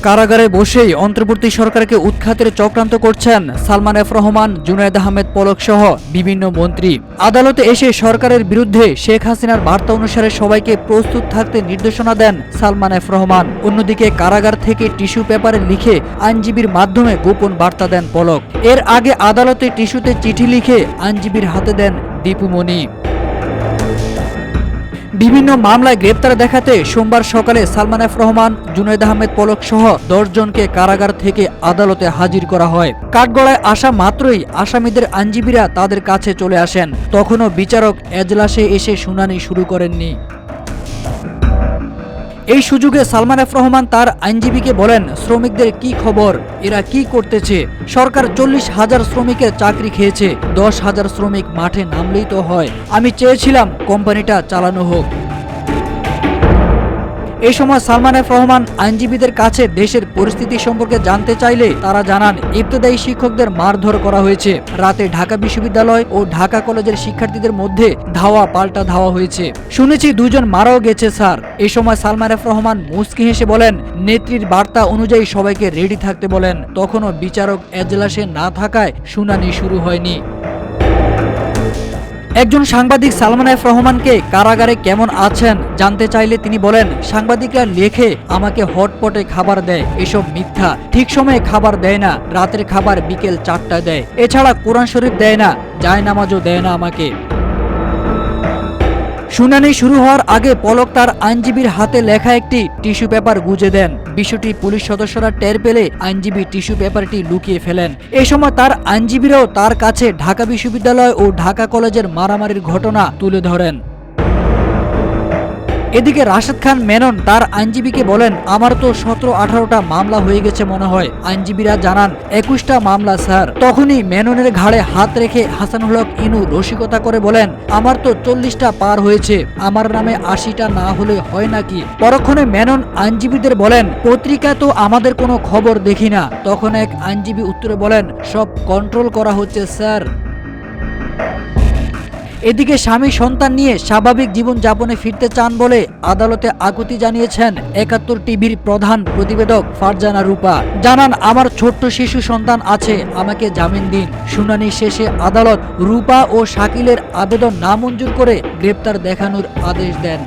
কারাগারে বসেই অন্তর্বর্তী সরকারকে উৎখাতের চক্রান্ত করছেন সালমান এফ রহমান, জুনায়েদ আহমেদ পলক সহ বিভিন্ন মন্ত্রী। আদালতে এসে সরকারের বিরুদ্ধে শেখ হাসিনার বার্তা অনুসারে সবাইকে প্রস্তুত থাকতে নির্দেশনা দেন সালমান এফ রহমান। অন্যদিকে কারাগার থেকে টিস্যু পেপারে লিখে আইনজীবীর মাধ্যমে গোপন বার্তা দেন পলক। এর আগে আদালতে টিস্যুতে চিঠি লিখে আইনজীবীর হাতে দেন দীপু মনি। বিভিন্ন মামলায় গ্রেপ্তার দেখাতে সোমবার সকালে সালমান এফ রহমান, জুনায়েদ আহমেদ পলক সহ 10 জনকে কারাগার থেকে আদালতে হাজির করা হয়। কাঠগড়ায় আসা মাত্রই আসামিদের আইনজীবীরা তাদের কাছে চলে আসেন। তখনও বিচারক এজলাসে এসে শুনানি শুরু করেননি। এই সুযোগে সালমান এফ রহমান তার আইনজীবীকে বলেন, শ্রমিকদের কি খবর, এরা কি করতেছে? সরকার 40,000 শ্রমিকের চাকরি খেয়েছে, 10,000 শ্রমিক মাঠে নামলেই তো হয়। আমি চেয়েছিলাম কোম্পানিটা চালানো হোক। এই সময় সালমান এফ রহমান আইনজীবীদের কাছে দেশের পরিস্থিতি সম্পর্কে জানতে চাইলে তারা জানান, ইবতেদায়ী শিক্ষকদের মারধর করা হয়েছে। রাতে ঢাকা বিশ্ববিদ্যালয় ও ঢাকা কলেজের শিক্ষার্থীদের মধ্যে ধাওয়া পাল্টা ধাওয়া হয়েছে। শুনেছি 2 জন মারাও গেছে স্যার। এই সময় সালমান এফ রহমান মুচকি হেসে বলেন, নেত্রীর বার্তা অনুযায়ী সবাইকে রেডি থাকতে বলেন। তখনও বিচারক এজলাসে না থাকায় শুনানি শুরু হয়নি। একজন সাংবাদিক সালমান এফ রহমানকে কারাগারে কেমন আছেন জানতে চাইলে তিনি বলেন, সাংবাদিকরা লেখে আমাকে হটপটে খাবার দেয়, এসব মিথ্যা। ঠিক সময়ে খাবার দেয় না, রাতের খাবার বিকেল 4টায় দেয়। এছাড়া কোরআন শরীফ দেয় না, জায়নামাজও দেয় না আমাকে। শুনানি শুরু হওয়ার আগে পলক তার আইনজীবীর হাতে লেখা একটি টিস্যু পেপার গুজে দেন। বিষয়টি পুলিশ সদস্যরা টের পেলে আইনজীবী টিস্যু পেপারটি লুকিয়ে ফেলেন। এই সময় তার আইনজীবীরাও তার কাছে ঢাকা বিশ্ববিদ্যালয় ও ঢাকা কলেজের মারামারির ঘটনা তুলে ধরেন। এদিকে রাশেদ খান মেনন তার আইনজীবীকে বলেন, আমার তো 17-18টা মামলা হয়ে গেছে মনে হয়। আইনজীবীরা জানান 21টা মামলা স্যার। তখনই মেননের ঘাড়ে হাত রেখে হাসানুল হক ইনু রসিকতা করে বলেন, আমার তো 40টা পার হয়েছে, আমার নামে 80টা না হলে হয় নাকি? পরক্ষণে মেনন আইনজীবীদের বলেন, পত্রিকায় তো আমাদের কোনো খবর দেখি না। তখন এক আইনজীবী উত্তরে বলেন, সব কন্ট্রোল করা হচ্ছে স্যার। এদিকে স্বামী সন্তান নিয়ে স্বাভাবিক জীবন যাপনে ফিরতে চান বলে আদালতে আকুতি জানিয়েছেন 71 টিভির প্রধান প্রতিবেদক ফারজানা রূপা। জানান, আমার ছোট্ট শিশু সন্তান আছে, আমাকে জামিন দিন। শুনানি শেষে আদালত রূপা ও শাকিলের আবেদন নামঞ্জুর করে গ্রেপ্তার দেখানোর আদেশ দেন।